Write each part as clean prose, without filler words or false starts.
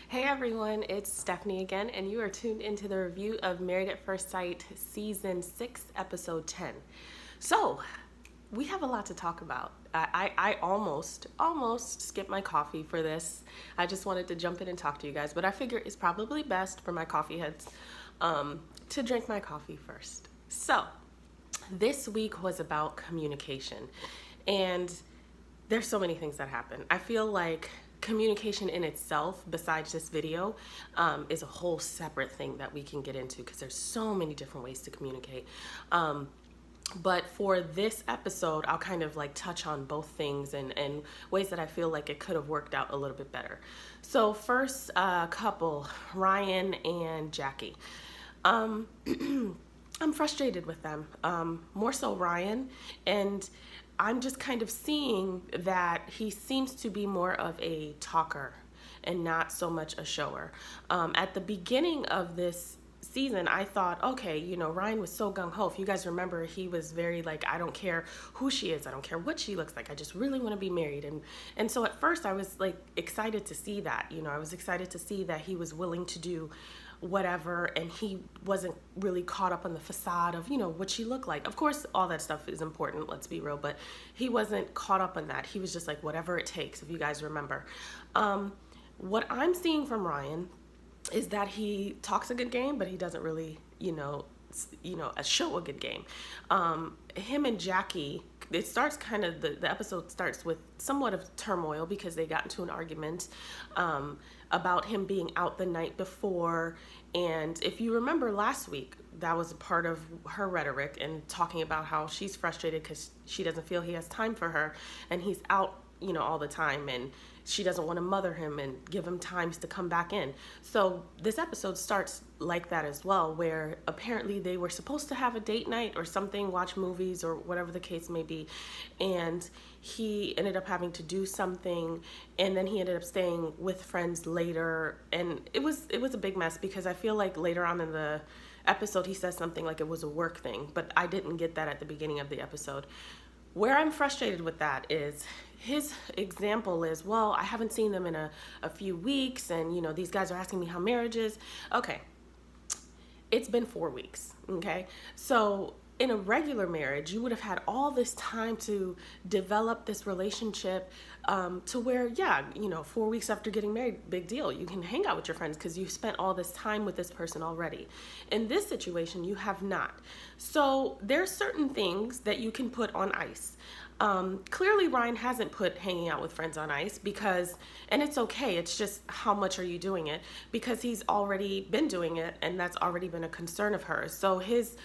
Hey everyone, it's Stephanie again, and you are tuned into the review of Married at First Sight Season 6, Episode 10. So, we have a lot to talk about. I almost skipped my coffee for this. I just wanted to jump in and talk to you guys, but I figure it's probably best for my coffee heads to drink my coffee first. So, this week was about communication, and there's so many things that happen. I feel like communication in itself, besides this video, is a whole separate thing that we can get into because there's so many different ways to communicate. But for this episode, I'll kind of like touch on both things and ways that I feel like it could have worked out a little bit better. So first couple, Ryan and Jackie. I'm frustrated with them, more so Ryan, and I'm just kind of seeing that he seems to be more of a talker and not so much a shower. At the beginning of this season, I thought, okay, Ryan was so gung-ho. If you guys remember, he was very like, I don't care who she is, I don't care what she looks like, I just really want to be married. And so at first I was like excited to see that, I was excited to see that he was willing to do whatever, and he wasn't really caught up on the facade of what she looked like. Of course all that stuff is important, let's be real, but he wasn't caught up on that. He was just like, whatever it takes, if you guys remember. What I'm seeing from Ryan is that he talks a good game, but he doesn't really show a good game. Him and Jackie, it starts kind of, the episode starts with somewhat of turmoil because they got into an argument about him being out the night before. And if you remember last week, that was a part of her rhetoric and talking about how she's frustrated because she doesn't feel he has time for her, and he's out all the time, and she doesn't want to mother him and give him times to come back in. So this episode starts like that as well, where apparently they were supposed to have a date night or something, watch movies or whatever the case may be, and he ended up having to do something, and then he ended up staying with friends later, and it was a big mess because I feel like later on in the episode he says something like it was a work thing, but I didn't get that at the beginning of the episode. Where I'm frustrated with that is his example is, well, I haven't seen them in a few weeks, and these guys are asking me how marriage is. Okay, it's been 4 weeks, okay? So in a regular marriage, you would have had all this time to develop this relationship to where, 4 weeks after getting married, big deal. You can hang out with your friends because you spent all this time with this person already. In this situation, you have not. So there's certain things that you can put on ice. Clearly Ryan hasn't put hanging out with friends on ice and it's okay, it's just how much are you doing it, because he's already been doing it and that's already been a concern of hers. So his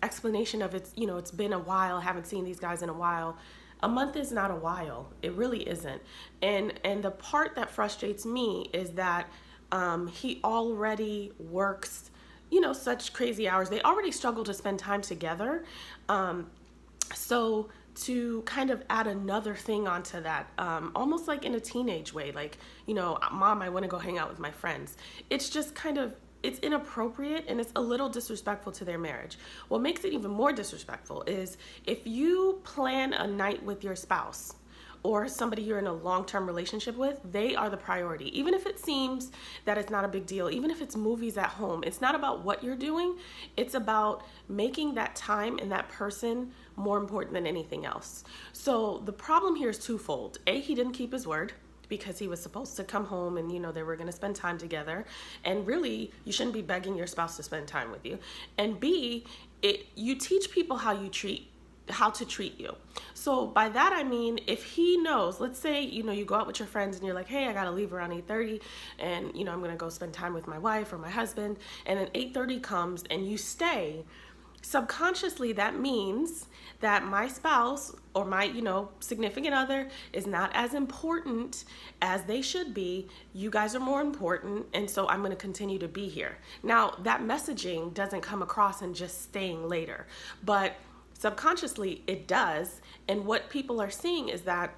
explanation of it's been a while, haven't seen these guys in a while. A month is not a while, it really isn't. And the part that frustrates me is that he already works such crazy hours. They already struggle to spend time together. So to kind of add another thing onto that, almost like in a teenage way, like, Mom, I want to go hang out with my friends. It's just kind of, it's inappropriate and it's a little disrespectful to their marriage. What makes it even more disrespectful is if you plan a night with your spouse or somebody you're in a long-term relationship with, they are the priority. Even if it seems that it's not a big deal, even if it's movies at home, it's not about what you're doing. It's about making that time and that person more important than anything else. So the problem here is twofold. A, he didn't keep his word because he was supposed to come home and they were going to spend time together, and really you shouldn't be begging your spouse to spend time with you. And B, you teach people how to treat you. So by that I mean, if he knows, let's say you go out with your friends and you're like, hey, I gotta leave around 8:30 and I'm gonna go spend time with my wife or my husband, and then 8:30 comes and you stay, subconsciously that means that my spouse or my significant other is not as important as they should be. You guys are more important, and so I'm going to continue to be here. Now that messaging doesn't come across in just staying later, but subconsciously it does. And what people are seeing is that,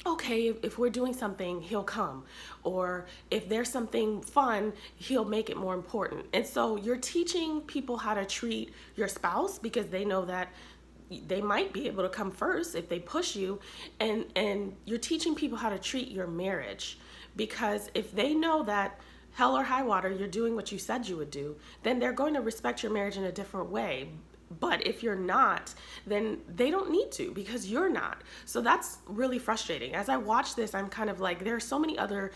okay, if we're doing something, he'll come. Or if there's something fun, he'll make it more important. And so you're teaching people how to treat your spouse because they know that they might be able to come first if they push you. And you're teaching people how to treat your marriage because if they know that hell or high water, you're doing what you said you would do, then they're going to respect your marriage in a different way. But if you're not, then they don't need to, because you're not. So that's really frustrating. As I watch this, I'm kind of like, there are so many other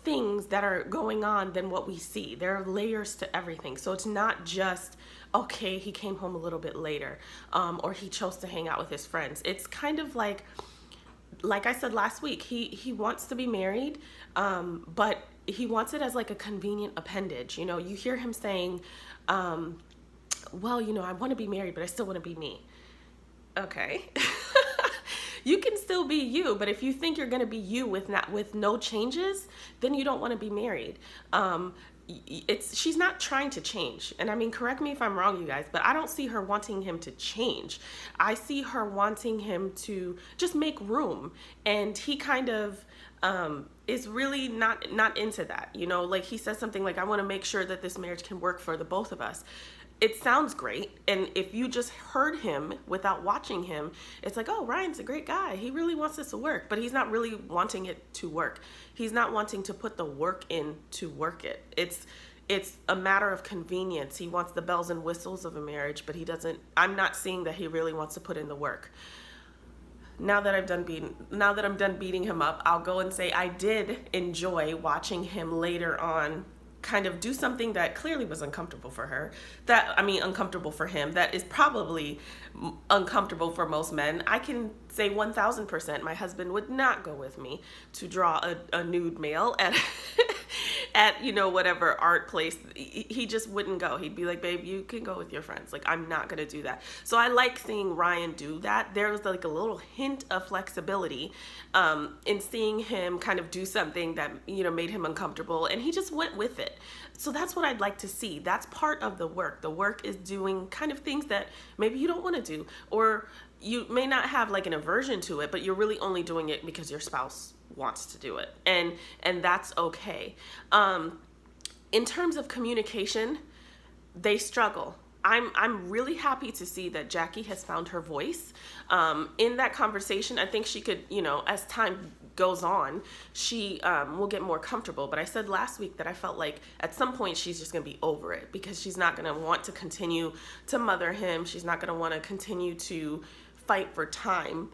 things that are going on than what we see. There are layers to everything. So it's not just, okay, he came home a little bit later, or he chose to hang out with his friends. It's kind of like I said last week, he wants to be married, but he wants it as like a convenient appendage. You know, you hear him saying, well, you know, I want to be married, but I still want to be me. Okay. You can still be you, but if you think you're going to be you with no changes, then you don't want to be married. She's not trying to change. And I mean, correct me if I'm wrong, you guys, but I don't see her wanting him to change. I see her wanting him to just make room. And he kind of is really not into that. You know, like he says something like, I want to make sure that this marriage can work for the both of us. It sounds great, and if you just heard him without watching him, it's like, oh, Ryan's a great guy. He really wants this to work, but he's not really wanting it to work. He's not wanting to put the work in to work it. It's a matter of convenience. He wants the bells and whistles of a marriage, but I'm not seeing that he really wants to put in the work. Now that I'm done beating him up, I'll go and say I did enjoy watching him later on kind of do something that clearly was uncomfortable for her, uncomfortable for him, that is probably uncomfortable for most men. I can say 1000% my husband would not go with me to draw a nude male at at, you know, whatever art place. He just wouldn't go. He'd be like, babe, you can go with your friends. Like, I'm not going to do that. So I like seeing Ryan do that. There was like a little hint of flexibility in seeing him kind of do something that, you know, made him uncomfortable, and he just went with it. So that's what I'd like to see. That's part of the work. The work is doing kind of things that maybe you don't want to do, or you may not have like an aversion to it, but you're really only doing it because your spouse wants to do it, and that's okay. In terms of communication, they struggle. I'm really happy to see that Jackie has found her voice in that conversation. I think she could, you know, as time goes on, she will get more comfortable. But I said last week that I felt like at some point she's just going to be over it, because she's not going to want to continue to mother him. She's not going to want to continue to fight for time,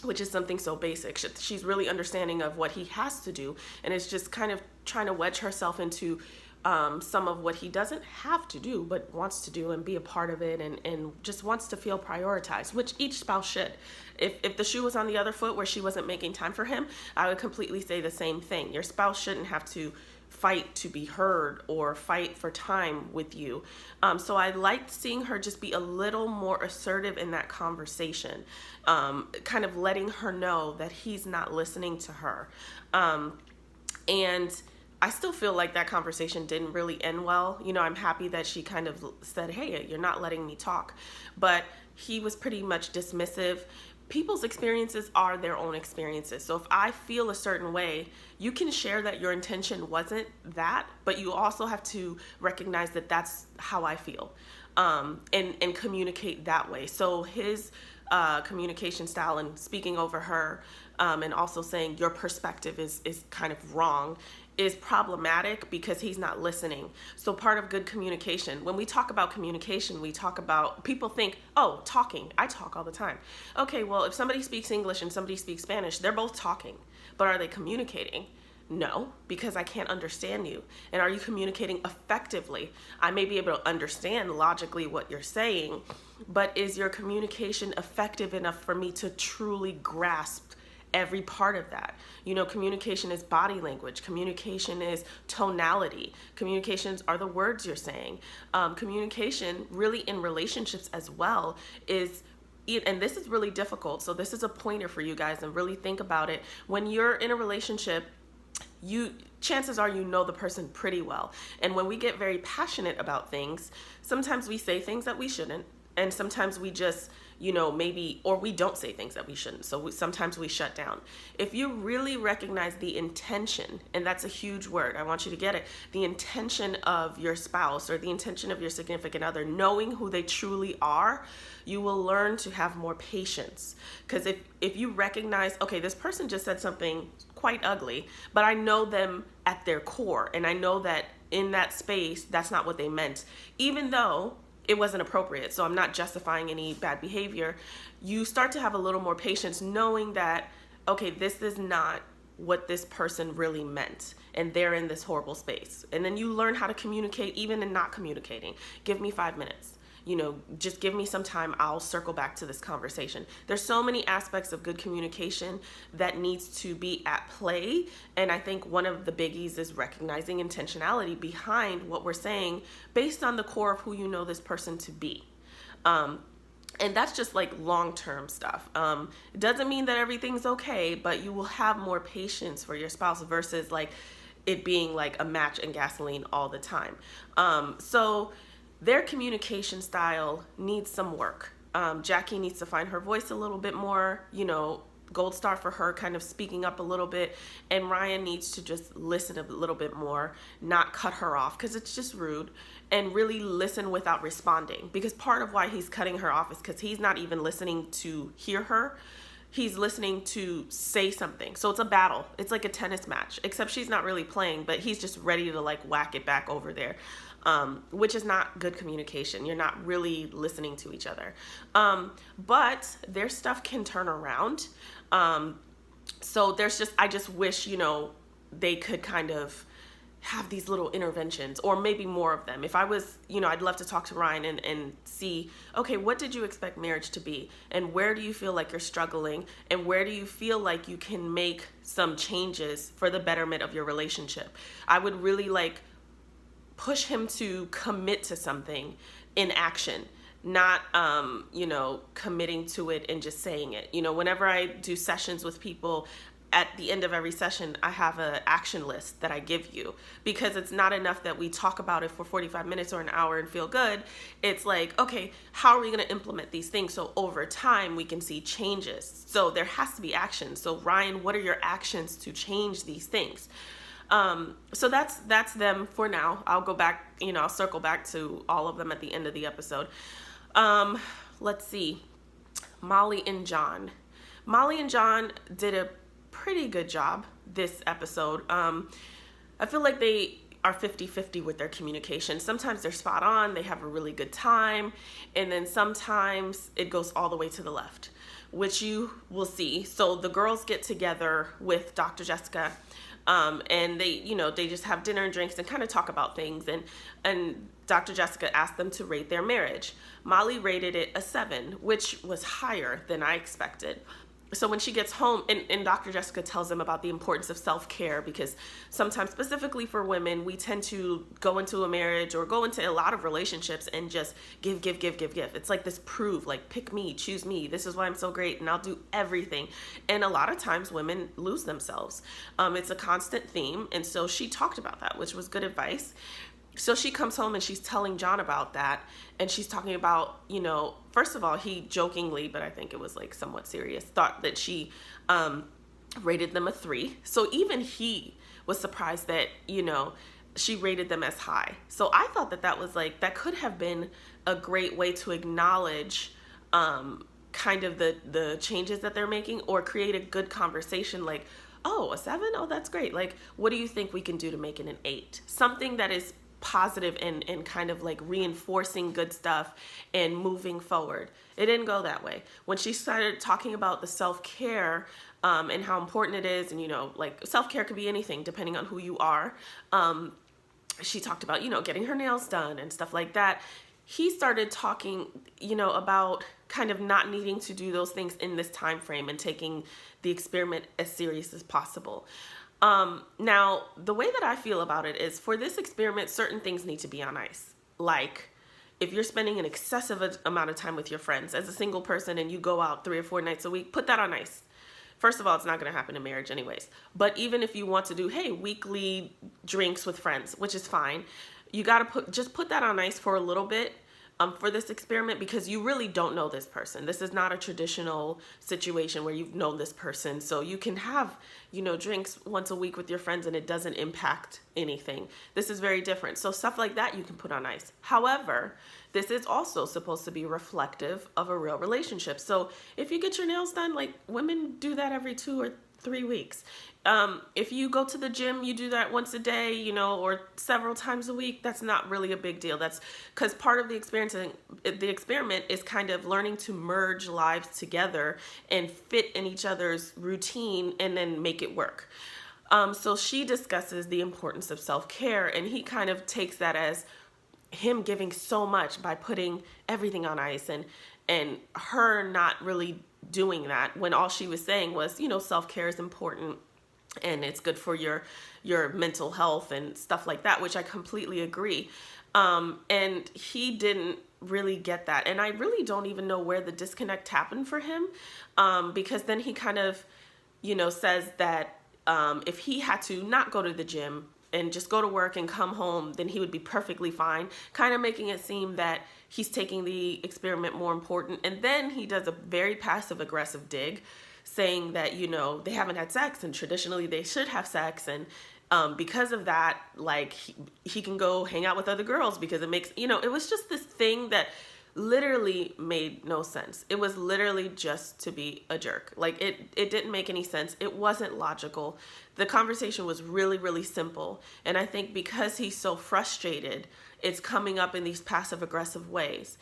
which is something so basic. She's really understanding of what he has to do, and is just kind of trying to wedge herself into some of what he doesn't have to do, but wants to do and be a part of it, and just wants to feel prioritized, which each spouse should. If the shoe was on the other foot where she wasn't making time for him, I would completely say the same thing. Your spouse shouldn't have to fight to be heard or fight for time with you. So I liked seeing her just be a little more assertive in that conversation, kind of letting her know that he's not listening to her. And I still feel like that conversation didn't really end well. You know, I'm happy that she kind of said, hey, you're not letting me talk. But he was pretty much dismissive. People's experiences are their own experiences. So if I feel a certain way, you can share that your intention wasn't that, but you also have to recognize that that's how I feel, and communicate that way. So his communication style and speaking over her, and also saying your perspective is kind of wrong, is problematic because he's not listening. So part of good communication, when we talk about communication, we talk about, people think, oh, talking. I talk all the time. Okay, well, if somebody speaks English and somebody speaks Spanish, they're both talking. But are they communicating? No, because I can't understand you. And are you communicating effectively? I may be able to understand logically what you're saying, but is your communication effective enough for me to truly grasp every part of that? You know, communication is body language. Communication is tonality. Communications are the words you're saying. Communication really in relationships as well is, and this is really difficult, so this is a pointer for you guys, and really think about it. When you're in a relationship, chances are you know the person pretty well. And when we get very passionate about things, sometimes we say things that we shouldn't, and sometimes we just, you know, maybe, or we don't say things that we shouldn't. So sometimes we shut down. If you really recognize the intention, and that's a huge word, I want you to get it, the intention of your spouse or the intention of your significant other, knowing who they truly are, you will learn to have more patience. Because if you recognize, okay, this person just said something quite ugly, but I know them at their core, and I know that in that space, that's not what they meant, even though it wasn't appropriate. So I'm not justifying any bad behavior. You start to have a little more patience knowing that, okay, this is not what this person really meant, and they're in this horrible space. And then you learn how to communicate even in not communicating. Give me 5 minutes. Just give me some time. I'll circle back to this conversation. There's so many aspects of good communication that needs to be at play. And I think one of the biggies is recognizing intentionality behind what we're saying based on the core of who you know this person to be. And that's just like long-term stuff. It doesn't mean that everything's okay, but you will have more patience for your spouse versus like it being like a match and gasoline all the time. So their communication style needs some work. Jackie needs to find her voice a little bit more, gold star for her kind of speaking up a little bit. And Ryan needs to just listen a little bit more, not cut her off because it's just rude, and really listen without responding. Because part of why he's cutting her off is because he's not even listening to hear her. He's listening to say something. So it's a battle. It's like a tennis match, except she's not really playing, but he's just ready to like whack it back over there. Which is not good communication. You're not really listening to each other. But their stuff can turn around. So I just wish, they could kind of have these little interventions, or maybe more of them. If I was, I'd love to talk to Ryan and see, okay, what did you expect marriage to be? And where do you feel like you're struggling? And where do you feel like you can make some changes for the betterment of your relationship? I would really push him to commit to something in action, not, committing to it and just saying it. Whenever I do sessions with people, at the end of every session, I have an action list that I give you, because it's not enough that we talk about it for 45 minutes or an hour and feel good. It's like, okay, how are we going to implement these things so over time we can see changes? So there has to be action. So Ryan, what are your actions to change these things? So that's them for now. I'll go back, I'll circle back to all of them at the end of the episode. Let's see. Molly and John. Molly and John did a pretty good job this episode. I feel like they are 50-50 with their communication. Sometimes they're spot on, they have a really good time, and then sometimes it goes all the way to the left, which you will see. So the girls get together with Dr. Jessica, and they just have dinner and drinks and kind of talk about things. And Dr. Jessica asked them to rate their marriage. Molly rated it a 7, which was higher than I expected. So when she gets home, and Dr. Jessica tells them about the importance of self-care, because sometimes, specifically for women, we tend to go into a marriage or go into a lot of relationships and just give. It's like this pick me, choose me. This is why I'm so great and I'll do everything. And a lot of times women lose themselves. It's a constant theme. And so she talked about that, which was good advice. So she comes home and she's telling John about that. And she's talking about, first of all, he jokingly, but I think it was somewhat serious, thought that she rated them a 3. So even he was surprised that, she rated them as high. So I thought that was that could have been a great way to acknowledge kind of the changes that they're making, or create a good conversation oh, a 7? Oh, that's great. What do you think we can do to make it an 8? Something that is positive and kind of reinforcing good stuff and moving forward. It didn't go that way. When she started talking about the self-care and how important it is, and self-care could be anything depending on who you are. She talked about getting her nails done and stuff like that. He started talking about kind of not needing to do those things in this time frame and taking the experiment as serious as possible. Now, the way that I feel about it is, for this experiment, certain things need to be on ice. Like, if you're spending an excessive amount of time with your friends as a single person and you go out 3 or 4 nights a week, put that on ice. First of all, it's not going to happen in marriage anyways. But even if you want to do, weekly drinks with friends, which is fine, you got to put that on ice for a little bit. For this experiment, because you really don't know this person. This is not a traditional situation where you've known this person. So you can have, drinks once a week with your friends and it doesn't impact anything. This is very different. So stuff like that you can put on ice. However, this is also supposed to be reflective of a real relationship. So if you get your nails done, women do that every 2 or 3 weeks. If you go to the gym, you do that once a day, you know, or several times a week, that's not really a big deal. That's because part of the experiment is kind of learning to merge lives together and fit in each other's routine and then make it work. So she discusses the importance of self-care, and he kind of takes that as him giving so much by putting everything on ice, and her not really doing that, when all she was saying was, you know, self-care is important and it's good for your mental health and stuff like that, which I completely agree. And he didn't really get that. And I really don't even know where the disconnect happened for him, because then he kind of, you know, says that if he had to not go to the gym and just go to work and come home, then he would be perfectly fine, kind of making it seem that he's taking the experiment more important. And then he does a very passive aggressive dig, saying that, you know, they haven't had sex and traditionally they should have sex, and because of that, like, he can go hang out with other girls because it makes, you know, it was just this thing that literally made no sense. It was literally just to be a jerk. Like, it didn't make any sense. It wasn't logical. The conversation was really, really simple. And I think because he's so frustrated, it's coming up in these passive aggressive ways.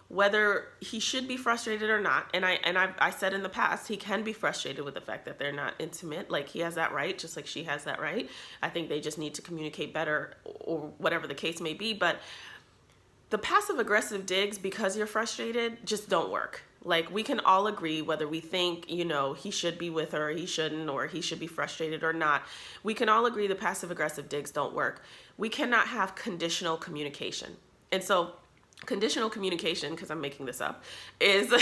Whether he should be frustrated or not, and I said in the past, he can be frustrated with the fact that they're not intimate. Like, he has that right, just like she has that right. I think they just need to communicate better, or whatever the case may be. But the passive aggressive digs because you're frustrated just don't work. Like, we can all agree, whether we think, you know, he should be with her, or he shouldn't, or he should be frustrated or not. We can all agree the passive aggressive digs don't work. We cannot have conditional communication. And so conditional communication, because I'm making this up, is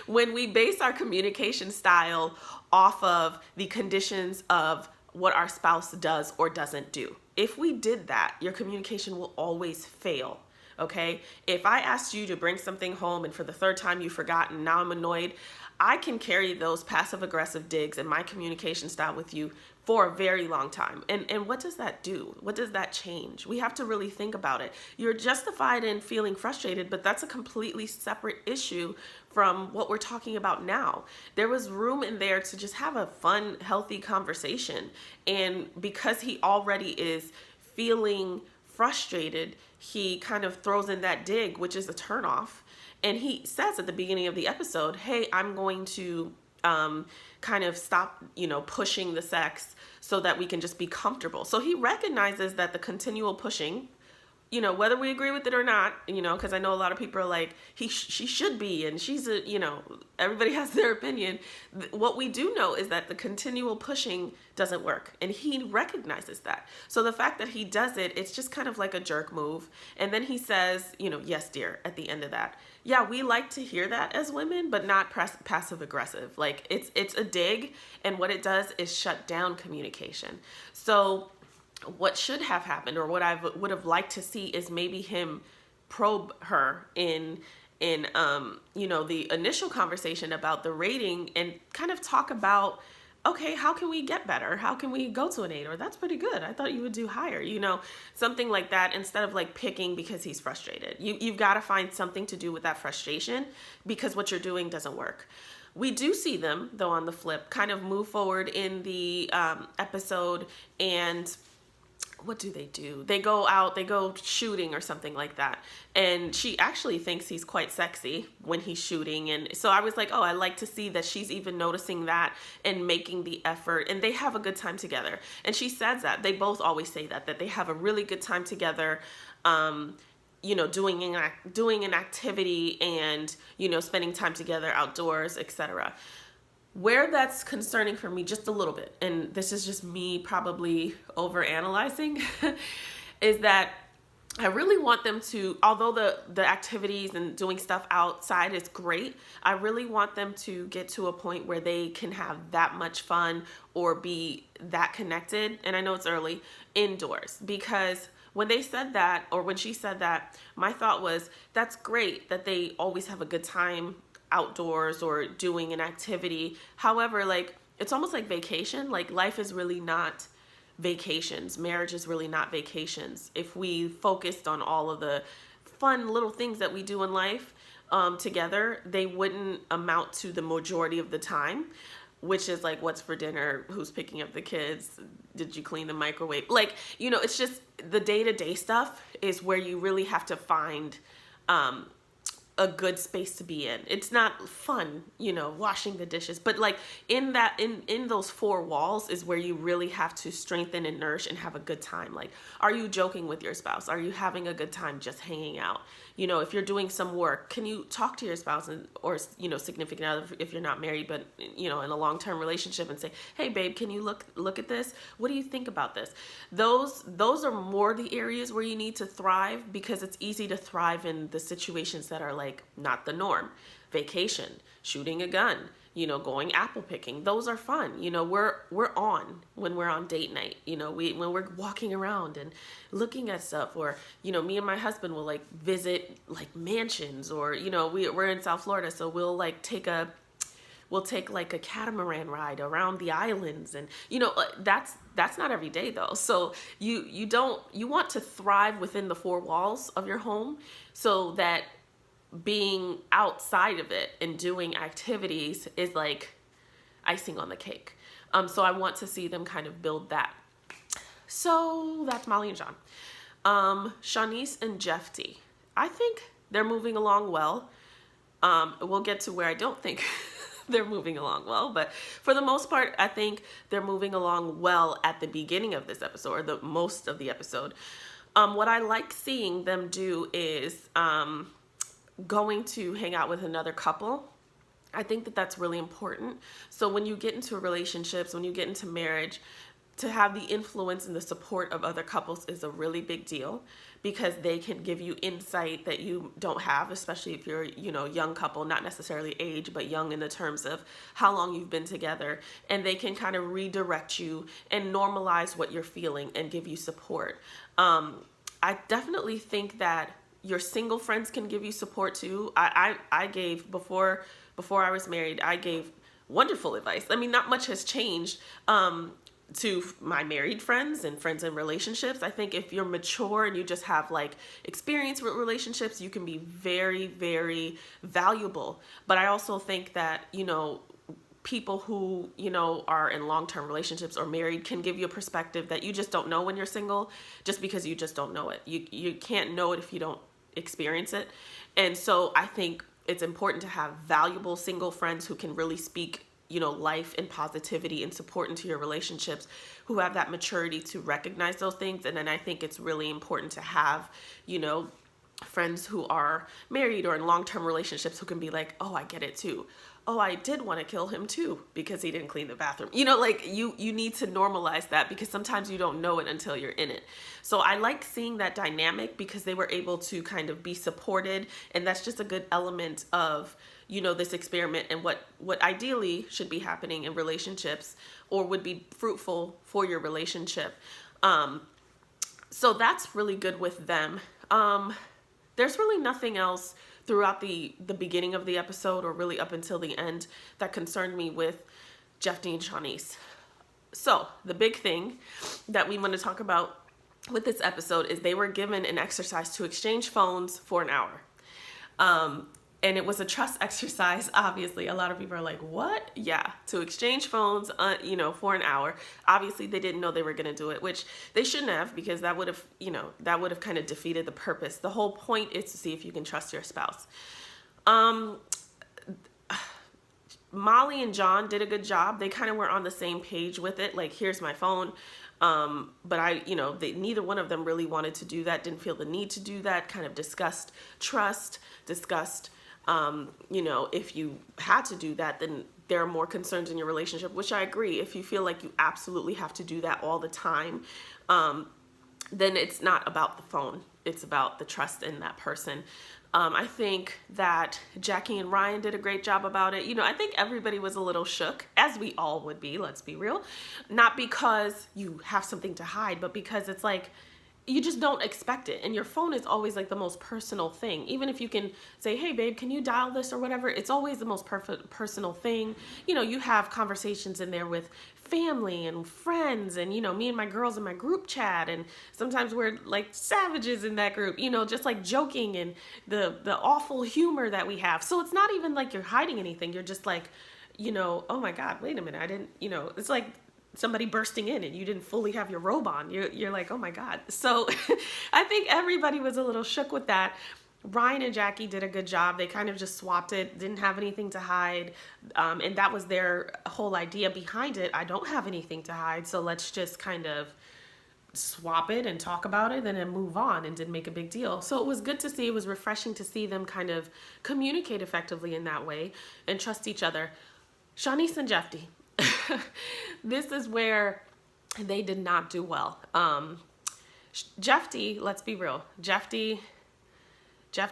when we base our communication style off of the conditions of what our spouse does or doesn't do. If we did that, your communication will always fail. Okay? If I asked you to bring something home and for the third time you forgot and now I'm annoyed, I can carry those passive aggressive digs in my communication style with you for a very long time. And what does that do? What does that change? We have to really think about it. You're justified in feeling frustrated, but that's a completely separate issue from what we're talking about now. There was room in there to just have a fun, healthy conversation. And because he already is feeling frustrated, he kind of throws in that dig, which is a turnoff. And he says at the beginning of the episode, hey, I'm going to kind of stop, you know, pushing the sex so that we can just be comfortable. So he recognizes that the continual pushing, you know, whether we agree with it or not, you know, because I know a lot of people are like, she should be, and she's a, you know, everybody has their opinion. What we do know is that the continual pushing doesn't work, and he recognizes that. So the fact that he does it, it's just kind of like a jerk move. And then he says, you know, yes, dear, at the end of that. Yeah, we like to hear that as women, but not passive aggressive. Like, it's a dig, and what it does is shut down communication. So what should have happened, or what I would have liked to see, is maybe him probe her in you know, the initial conversation about the rating, and kind of talk about, okay, how can we get better? How can we go to an 8? Or that's pretty good. I thought you would do higher, you know, something like that, instead of like picking because he's frustrated. You've got to find something to do with that frustration, because what you're doing doesn't work. We do see them, though, on the flip, kind of move forward in the episode, and what do? They go out, they go shooting or something like that. And she actually thinks he's quite sexy when he's shooting. And so I was like, oh, I like to see that she's even noticing that and making the effort. And they have a good time together. And she says that. They both always say that they have a really good time together, you know, doing an activity and, you know, spending time together outdoors, etc. Where that's concerning for me just a little bit, and this is just me probably overanalyzing, is that I really want them to, although the activities and doing stuff outside is great, I really want them to get to a point where they can have that much fun or be that connected, and I know it's early, indoors. Because when they said that, or when she said that, my thought was, that's great that they always have a good time outdoors or doing an activity. However, like, it's almost like vacation. Like, life is really not vacations. Marriage is really not vacations. If we focused on all of the fun little things that we do in life together, they wouldn't amount to the majority of the time. which is like, what's for dinner, who's picking up the kids, did you clean the microwave, like, you know, it's just the day-to-day stuff is where you really have to find a good space to be in. It's not fun, you know, washing the dishes, but like in that, in those four walls is where you really have to strengthen and nourish and have a good time. Like, are you joking with your spouse? Are you having a good time just hanging out? You know, if you're doing some work, can you talk to your spouse or, you know, significant other, if you're not married, but, you know, in a long-term relationship, and say, hey babe, can you look at this? What do you think about this? Those are more the areas where you need to thrive, because it's easy to thrive in the situations that are like not the norm. Vacation, shooting a gun, you know, going apple picking. Those are fun. You know, we're on when we're on date night, you know, when we're walking around and looking at stuff, or, you know, me and my husband will like visit like mansions, or, you know, we're in South Florida, so we'll take like a catamaran ride around the islands, and, you know, that's not every day though. So you want to thrive within the four walls of your home, so that being outside of it and doing activities is like icing on the cake. So I want to see them kind of build that. So that's Molly and John. Shawniece and Jephte. I think they're moving along well. We'll get to where I don't think they're moving along well, but for the most part, I think they're moving along well at the beginning of this episode, or the most of the episode. What I like seeing them do is going to hang out with another couple. I think that that's really important. So when you get into relationships, when you get into marriage, to have the influence and the support of other couples is a really big deal, because they can give you insight that you don't have, especially if you're, you know, young couple, not necessarily age, but young in the terms of how long you've been together, and they can kind of redirect you and normalize what you're feeling and give you support. I definitely think that your single friends can give you support too. I gave, before I was married, I gave wonderful advice. I mean, not much has changed to my married friends and friends in relationships. I think if you're mature and you just have like experience with relationships, you can be very, very valuable. But I also think that, you know, people who, you know, are in long-term relationships or married can give you a perspective that you just don't know when you're single, just because you just don't know it. You can't know it if you don't experience it. And so I think it's important to have valuable single friends who can really speak, you know, life and positivity and support into your relationships, who have that maturity to recognize those things. And then I think it's really important to have, you know, friends who are married or in long-term relationships who can be like, oh, I get it too. Oh, I did want to kill him too because he didn't clean the bathroom. You know, like you need to normalize that, because sometimes you don't know it until you're in it. So I like seeing that dynamic, because they were able to kind of be supported. And that's just a good element of, you know, this experiment and what ideally should be happening in relationships, or would be fruitful for your relationship. So that's really good with them. There's really nothing else throughout the beginning of the episode, or really up until the end, that concerned me with Jephte and Shawniece. So the big thing that we want to talk about with this episode is they were given an exercise to exchange phones for an hour. And it was a trust exercise. Obviously, a lot of people are like, what? Yeah, to exchange phones, you know, for an hour. Obviously, they didn't know they were going to do it, which they shouldn't have, because that would have, you know, that would have kind of defeated the purpose. The whole point is to see if you can trust your spouse. Molly and John did a good job. They kind of were on the same page with it. Like, here's my phone. But you know, neither one of them really wanted to do that, didn't feel the need to do that, kind of discussed trust, discussed, you know, if you had to do that, then there are more concerns in your relationship, which I agree. If you feel like you absolutely have to do that all the time, then it's not about the phone. It's about the trust in that person. I think that Jaclyn and Ryan did a great job about it. You know, I think everybody was a little shook, as we all would be, let's be real. Not because you have something to hide, but because it's like, you just don't expect it. And your phone is always like the most personal thing. Even if you can say, hey babe, can you dial this or whatever, it's always the most personal thing. You know, you have conversations in there with family and friends, and, you know, me and my girls in my group chat, and sometimes we're like savages in that group, you know, just like joking, and the awful humor that we have. So it's not even like you're hiding anything. You're just like, oh my God, wait a minute, I didn't, it's like somebody bursting in and you didn't fully have your robe on. You're like, oh my God. So I think everybody was a little shook with that. Ryan and Jackie did a good job. They kind of just swapped it, didn't have anything to hide. And that was their whole idea behind it. I don't have anything to hide, so let's just kind of swap it and talk about it and then move on, and didn't make a big deal. So it was good to see. It was refreshing to see them kind of communicate effectively in that way and trust each other. Shawniece and Jephte. This is where they did not do well. Jephte, let's be real. Jephte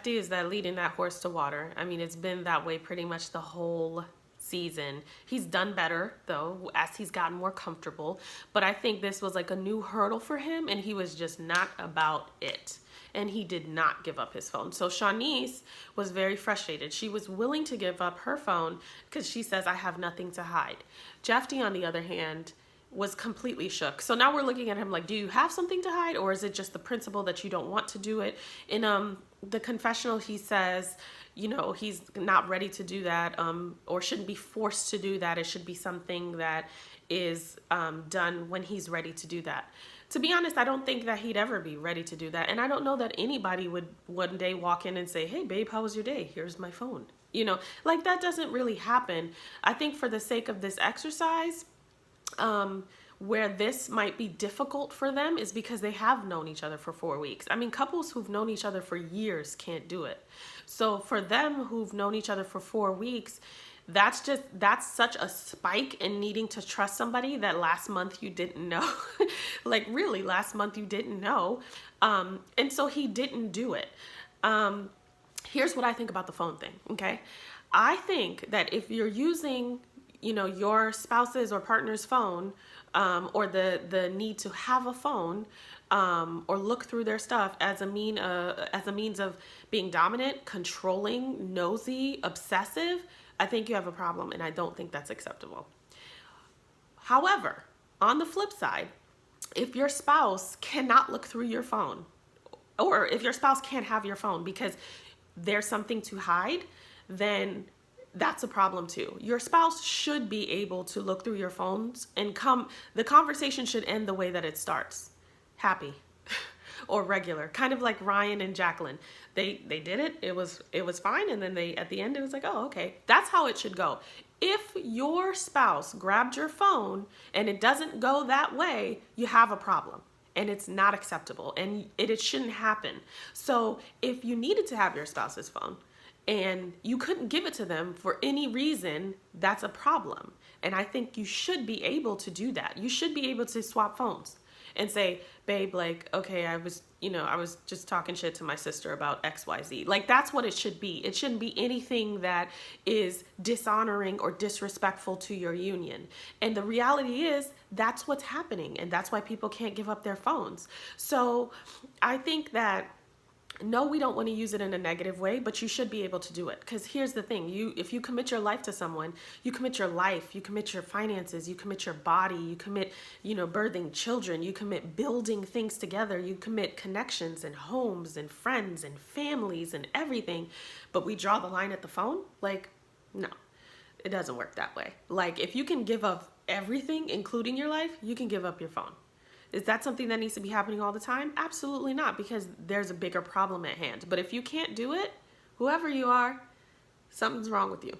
is that leading that horse to water. I mean, it's been that way pretty much the whole season. He's done better though as he's gotten more comfortable, but I think this was like a new hurdle for him, and he was just not about it, and he did not give up his phone. So Shawniece was very frustrated. She was willing to give up her phone because she says, I have nothing to hide. Jephte, on the other hand, was completely shook. So now we're looking at him like, do you have something to hide, or is it just the principle that you don't want to do it? In the confessional, he says, he's not ready to do that, or shouldn't be forced to do that. It should be something that is done when he's ready to do that. To be honest, I don't think that he'd ever be ready to do that. And I don't know that anybody would one day walk in and say, hey babe, how was your day? Here's my phone. Like that doesn't really happen. I think for the sake of this exercise, where this might be difficult for them is because they have known each other for 4 weeks. I mean, couples who've known each other for years can't do it. So for them who've known each other for 4 weeks, that's such a spike in needing to trust somebody that last month you didn't know. Like really, last month you didn't know. And so he didn't do it. Here's what I think about the phone thing, okay? I think that if you're using your spouse's or partner's phone, or the need to have a phone, or look through their stuff as a means of being dominant, controlling, nosy, obsessive, I think you have a problem, and I don't think that's acceptable. However, on the flip side, if your spouse cannot look through your phone, or if your spouse can't have your phone because there's something to hide, then that's a problem too. Your spouse should be able to look through your phones and the conversation should end the way that it starts. Happy or regular. Kind of like Ryan and Jaclyn. They did it. It was fine. And then at the end, it was like, oh, okay. That's how it should go. If your spouse grabbed your phone and it doesn't go that way, you have a problem. And it's not acceptable. And it shouldn't happen. So if you needed to have your spouse's phone, and you couldn't give it to them for any reason, that's a problem. And I think you should be able to do that. You should be able to swap phones and say, babe, like, okay, I was just talking shit to my sister about XYZ. Like, that's what it should be. It shouldn't be anything that is dishonoring or disrespectful to your union. And the reality is that's what's happening. And that's why people can't give up their phones. So I think that, no, we don't want to use it in a negative way, but you should be able to do it. Because here's the thing. If you commit your life to someone, you commit your life, you commit your finances, you commit your body, you commit, birthing children, you commit building things together, you commit connections and homes and friends and families and everything. But we draw the line at the phone? Like, no, it doesn't work that way. Like, if you can give up everything, including your life, you can give up your phone. Is that something that needs to be happening all the time? Absolutely not, because there's a bigger problem at hand. But if you can't do it, whoever you are, something's wrong with you.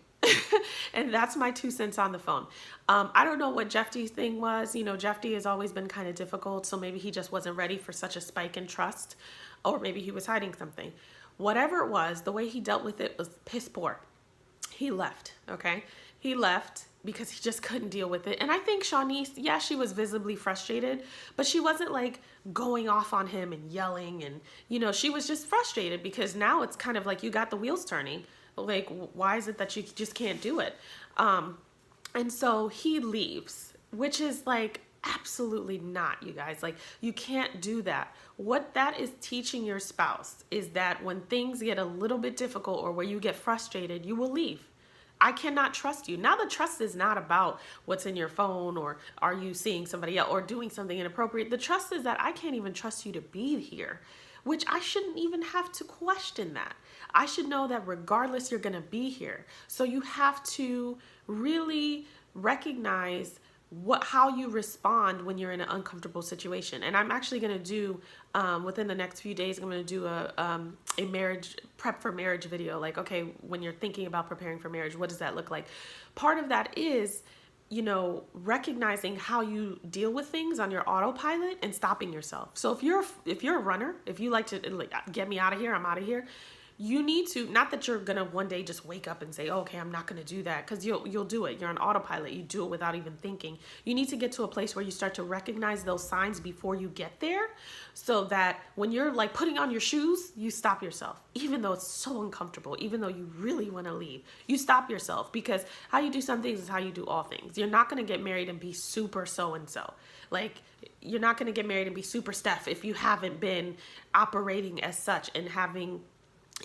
And that's my 2 cents on the phone. I don't know what Jephte's thing was. Jephte has always been kind of difficult, so maybe he just wasn't ready for such a spike in trust, or maybe he was hiding something. Whatever it was, the way he dealt with it was piss poor. He left, okay? He left because he just couldn't deal with it. And I think Shawniece, yeah, she was visibly frustrated, but she wasn't like going off on him and yelling, and she was just frustrated because now it's kind of like you got the wheels turning. Like, why is it that you just can't do it? And so he leaves, which is like absolutely not, you guys. Like, you can't do that. What that is teaching your spouse is that when things get a little bit difficult or where you get frustrated, you will leave. I cannot trust you. Now the trust is not about what's in your phone or are you seeing somebody else or doing something inappropriate. The trust is that I can't even trust you to be here, which I shouldn't even have to question that. I should know that regardless you're going to be here. So you have to really recognize how you respond when you're in an uncomfortable situation. And I'm actually going to do within the next few days, I'm going to do a marriage prep for marriage video. Like, okay, when you're thinking about preparing for marriage, what does that look like? Part of that is, you know, recognizing how you deal with things on your autopilot and stopping yourself. So if you're a runner, if you like to like, get me out of here, I'm out of here. You need to, not that you're gonna one day just wake up and say, oh, okay, I'm not gonna do that, because you'll do it. You're on autopilot. You do it without even thinking. You need to get to a place where you start to recognize those signs before you get there, so that when you're like putting on your shoes, you stop yourself, even though it's so uncomfortable, even though you really want to leave. You stop yourself, because how you do some things is how you do all things. You're not gonna get married and be super so-and-so. Like, you're not gonna get married and be super Steph if you haven't been operating as such and having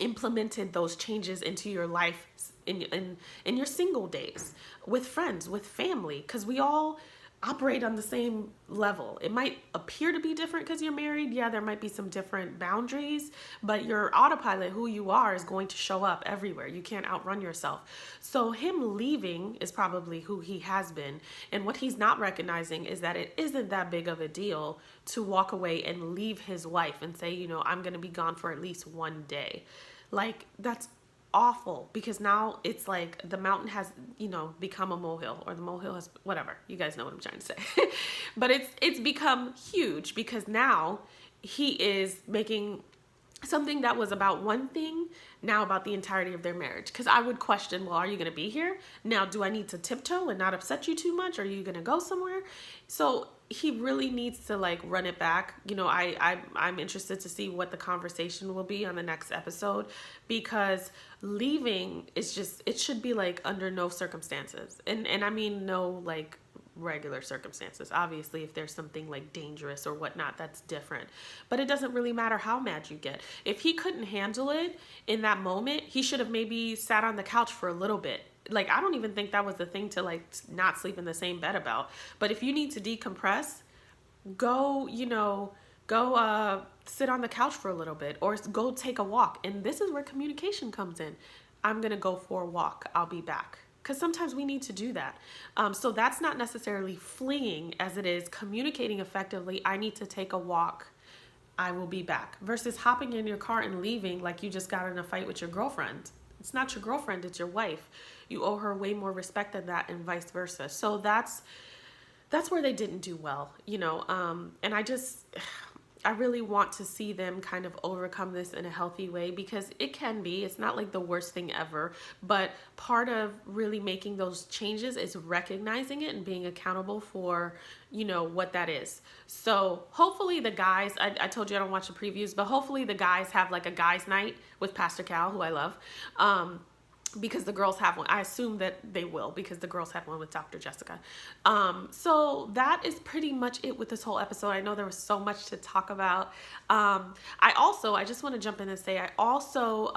implemented those changes into your life in your single days, with friends, with family, because we all operate on the same level. It might appear to be different because you're married. Yeah, there might be some different boundaries, but your autopilot, who you are, is going to show up everywhere. You can't outrun yourself. So him leaving is probably who he has been. And what he's not recognizing is that it isn't that big of a deal to walk away and leave his wife and say, you know, I'm going to be gone for at least one day. Like, that's awful, because now it's like the mountain has, you know, become a molehill, or the molehill has, whatever, you guys know what I'm trying to say. But it's become huge, because now he is making something that was about one thing now about the entirety of their marriage. Because I would question, well, are you going to be here? Now, do I need to tiptoe and not upset you too much? Are you going to go somewhere? So he really needs to like run it back. You know, I'm interested to see what the conversation will be on the next episode, because leaving is just, it should be like under no circumstances. And I mean, no like regular circumstances. Obviously, if there's something like dangerous or whatnot, that's different. But it doesn't really matter how mad you get. If he couldn't handle it in that moment, he should have maybe sat on the couch for a little bit. Like, I don't even think that was the thing to like not sleep in the same bed about. But if you need to decompress, go, you know, go sit on the couch for a little bit, or go take a walk. And this is where communication comes in. I'm going to go for a walk. I'll be back. Because sometimes we need to do that. So that's not necessarily fleeing as it is communicating effectively. I need to take a walk. I will be back. Versus hopping in your car and leaving like you just got in a fight with your girlfriend. It's not your girlfriend, it's your wife. You owe her way more respect than that, and vice versa. So that's where they didn't do well, you know. And I really want to see them kind of overcome this in a healthy way, because it can be, it's not like the worst thing ever, but part of really making those changes is recognizing it and being accountable for, you know, what that is. So hopefully the guys, I told you I don't watch the previews, but hopefully the guys have like a guys night with Pastor Cal, who I love. Because the girls have one. I assume that they will, because the girls had one with Dr. Jessica. So that is pretty much it with this whole episode. I know there was so much to talk about. I just want to jump in and say, I also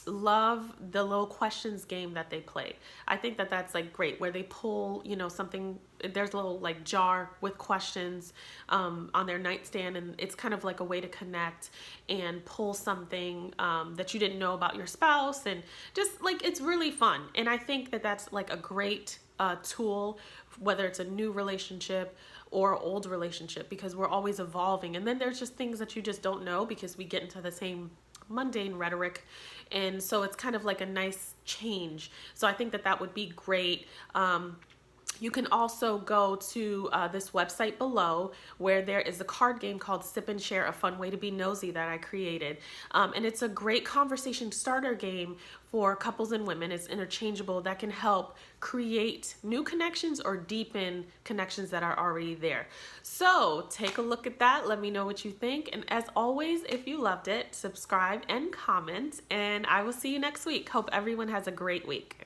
love the little questions game that they play. I think that that's like great, where they pull, you know, something, there's a little like jar with questions on their nightstand, and it's kind of like a way to connect and pull something that you didn't know about your spouse, and just like, it's really fun. And I think that that's like a great tool, whether it's a new relationship or old relationship, because we're always evolving. And then there's just things that you just don't know, because we get into the same mundane rhetoric, and so it's kind of like a nice change. So I think that that would be great. You can also go to this website below, where there is a card game called Sip and Share, a fun way to be nosy, that I created. And it's a great conversation starter game for couples and women. It's interchangeable, that can help create new connections or deepen connections that are already there. So take a look at that. Let me know what you think. And as always, if you loved it, subscribe and comment, and I will see you next week. Hope everyone has a great week.